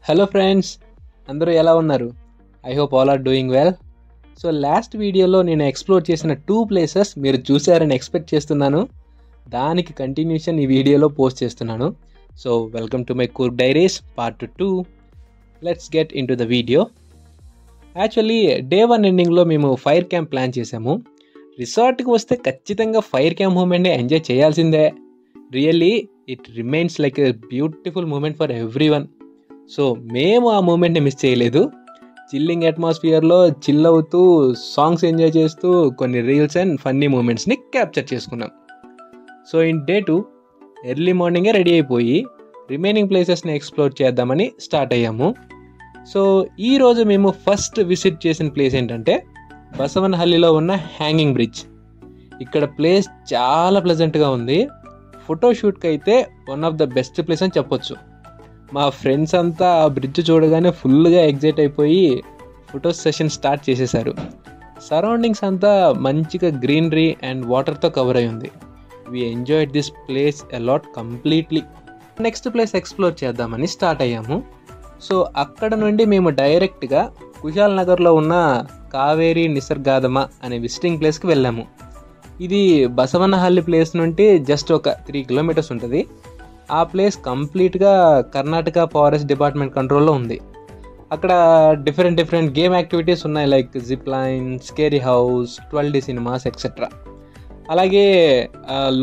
Hello friends, అందరూ ఎలా ఉన్నారు? I hope all are doing well. So last వీడియోలో నేను ఎక్స్ప్లోర్ చేసిన 2 ప్లేసెస్ మీరు చూసారని ఎక్స్పెక్ట్ చేస్తున్నాను. దానికి కంటిన్యూషన్ ఈ వీడియోలో పోస్ట్ చేస్తున్నాను. So welcome to my Coorg diaries part 2. Let's get in to the video. Actually day 1 ఎండింగ్లో మేము ఫైర్ క్యాంప్ ప్లాన్ చేసాము. రిసార్ట్కి వస్తే ఖచ్చితంగా ఫైర్ క్యాంప్ మూమెంట్ని ఎంజాయ్ చేయాల్సిందే. Really it remains like a beautiful moment for everyone. So మేము ఆ మూమెంట్ని మిస్ చేయలేదు. చిల్లింగ్ అట్మాస్ఫియర్లో చిల్ అవుతూ సాంగ్స్ ఎంజాయ్ చేస్తూ కొన్ని రీల్స్ అండ్ ఫన్నీ మూమెంట్స్ని క్యాప్చర్ చేసుకున్నాం. సో ఇన్ డే 2 ఎర్లీ మార్నింగే రెడీ అయిపోయి రిమైనింగ్ ప్లేసెస్ని ఎక్స్ప్లోర్ చేద్దామని స్టార్ట్ అయ్యాము. సో ఈరోజు మేము ఫస్ట్ విజిట్ చేసిన ప్లేస్ ఏంటంటే బసవనహల్లిలో ఉన్న హ్యాంగింగ్ బ్రిడ్జ్. ఇక్కడ ప్లేస్ చాలా ప్లెజెంట్గా ఉంది. ఫోటోషూట్కి అయితే one of the best place అని చెప్పొచ్చు. మా ఫ్రెండ్స్ అంతా ఆ బ్రిడ్జ్ చూడగానే ఫుల్గా ఎగ్జైట్ అయిపోయి ఫోటో సెషన్ స్టార్ట్ చేసేసారు. సరౌండింగ్స్ అంతా మంచిగా గ్రీనరీ అండ్ వాటర్తో కవర్ అయి ఉంది. We enjoyed this place a lot completely. Next place explore చేద్దామని స్టార్ట్ అయ్యాము. సో అక్కడ నుండి మేము డైరెక్ట్గా కుశాల్ నగర్లో ఉన్న కావేరీ నిసర్గాదమ అనే విజిటింగ్ ప్లేస్కి వెళ్ళాము. ఇది బసవనహల్లి ప్లేస్ నుండి జస్ట్ ఒక 3 కిలోమీటర్స్ ఉంటుంది. ఆ ప్లేస్ కంప్లీట్గా కర్ణాటక ఫారెస్ట్ డిపార్ట్మెంట్ కంట్రోల్లో ఉంది. అక్కడ డిఫరెంట్ గేమ్ యాక్టివిటీస్ ఉన్నాయి, like zip line, scary house, 12D cinemas etcetera. అలాగే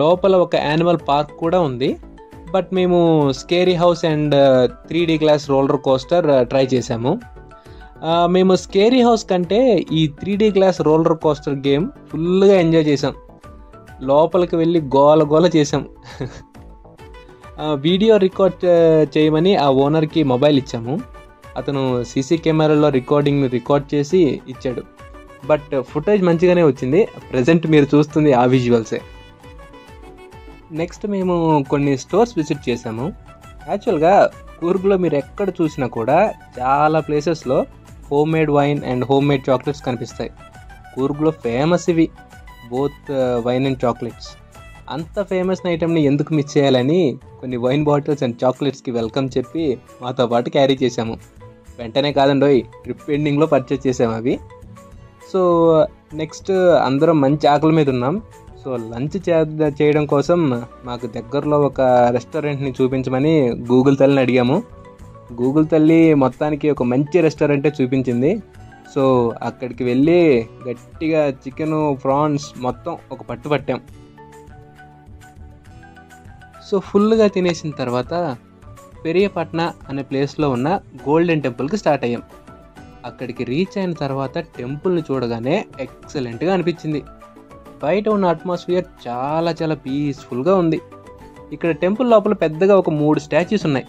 లోపల ఒక యానిమల్ పార్క్ కూడా ఉంది. బట్ మేము scary house and 3D glass roller coaster try చేసాము. మేము స్కేరీ హౌస్ కంటే ఈ 3D glass roller coaster game ఫుల్గా ఎంజాయ్ చేసాం. లోపలికి వెళ్ళి గోల చేసాం. వీడియో రికార్డ్ చేయమని ఆ ఓనర్కి మొబైల్ ఇచ్చాము. అతను సీసీ కెమెరాలో రికార్డ్ చేసి ఇచ్చాడు. బట్ ఫుటేజ్ మంచిగానే వచ్చింది. ప్రజెంట్ మీరు చూస్తుంది ఆ విజువల్సే. నెక్స్ట్ మేము కొన్ని స్టోర్స్ విజిట్ చేసాము. యాక్చువల్గా కూర్గ్లో మీరు ఎక్కడ చూసినా కూడా చాలా ప్లేసెస్లో home made wine and home made chocolates కనిపిస్తాయి. కూర్గ్లో ఫేమస్ ఇవి, బోత్ వైన్ అండ్ చాక్లెట్స్. అంత ఫేమస్ ఐటెంని ఎందుకు మిస్ చేయాలని కొన్ని వైన్ బాటిల్స్ అండ్ చాక్లెట్స్కి వెల్కమ్ చెప్పి మాతో పాటు క్యారీ చేసాము. వెంటనే కాదండోయ్, ట్రిప్ ఎండింగ్లో పర్చేస్ చేసాము అవి. సో నెక్స్ట్ అందరం మంచి ఆకలి మీద ఉన్నాం. సో లంచ్ చేయడం కోసం మాకు దగ్గరలో ఒక రెస్టారెంట్ని చూపించమని గూగుల్ తల్లిని అడిగాము. గూగుల్ తల్లి మొత్తానికి ఒక మంచి రెస్టారెంటే చూపించింది. సో అక్కడికి వెళ్ళి గట్టిగా చికెను, ప్రాన్స్ మొత్తం ఒక పట్టు పట్టాం. సో ఫుల్గా తినేసిన తర్వాత పెరియపట్న అనే ప్లేస్లో ఉన్న గోల్డెన్ టెంపుల్కి స్టార్ట్ అయ్యాం. అక్కడికి రీచ్ అయిన తర్వాత టెంపుల్ని చూడగానే ఎక్సలెంట్గా అనిపించింది. బయట ఉన్న అట్మాస్ఫియర్ చాలా పీస్ఫుల్గా ఉంది. ఇక్కడ టెంపుల్ లోపల పెద్దగా ఒక 3 స్టాచ్యూస్ ఉన్నాయి.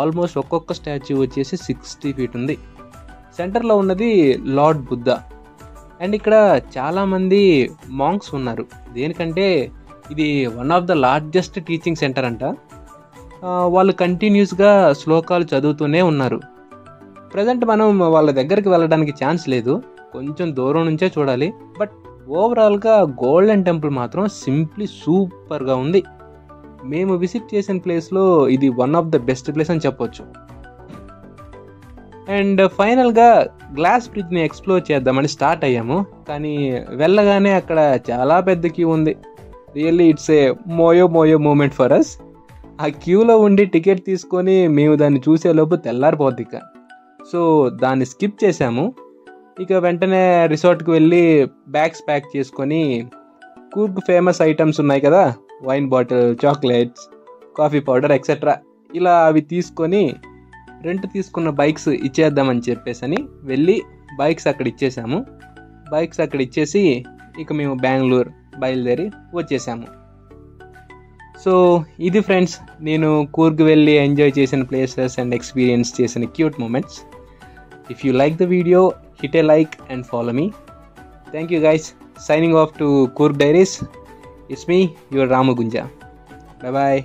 ఆల్మోస్ట్ ఒక్కొక్క స్టాచ్యూ వచ్చేసి 60 feet ఉంది. సెంటర్లో ఉన్నది లార్డ్ బుద్ధ. అండ్ ఇక్కడ చాలామంది మాంక్స్ ఉన్నారు. దేనికంటే ఇది one of the largest teaching centre అంట. వాళ్ళు కంటిన్యూస్గా శ్లోకాలు చదువుతూనే ఉన్నారు. ప్రజెంట్ మనం వాళ్ళ దగ్గరికి వెళ్ళడానికి ఛాన్స్ లేదు, కొంచెం దూరం నుంచే చూడాలి. బట్ ఓవరాల్గా గోల్డెన్ టెంపుల్ మాత్రం సింప్లీ సూపర్గా ఉంది. మేము విజిట్ చేసిన ప్లేస్లో ఇది one of the best place అని చెప్పొచ్చు. అండ్ ఫైనల్గా గ్లాస్ బ్రిడ్జ్ని ఎక్స్ప్లోర్ చేద్దామని స్టార్ట్ అయ్యాము. కానీ వెళ్ళగానే అక్కడ చాలా పెద్ద క్యూ ఉంది. రియల్లీ ఇట్స్ ఏ మోయో మూమెంట్ ఫర్ అస్. ఆ క్యూలో ఉండి టికెట్ తీసుకొని మేము దాన్ని చూసేలోపు తెల్లారిపోద్ది ఇక. సో దాన్ని స్కిప్ చేసాము. ఇక వెంటనే రిసార్ట్కి వెళ్ళి బ్యాగ్స్ ప్యాక్ చేసుకొని కూర్గ్ ఫేమస్ ఐటమ్స్ ఉన్నాయి కదా, wine bottle, chocolates, coffee powder etcetera, ఇలా అవి తీసుకొని రెంట్ తీసుకున్న బైక్స్ ఇచ్చేద్దామని చెప్పేసి వెళ్ళి బైక్స్ అక్కడ ఇచ్చేసాము. బైక్స్ అక్కడ ఇచ్చేసి ఇక మేము బెంగళూరు బయలుదేరి వచ్చేసాము. సో ఇది ఫ్రెండ్స్, నేను కూర్గ్ వెళ్ళి ఎంజాయ్ చేసిన ప్లేసెస్ అండ్ ఎక్స్పీరియన్స్ చేసిన cute moments. If you like the video, hit a like and follow me. Thank you guys. Signing off to Coorg diaries. It's me your Ramu Gunja. Bye.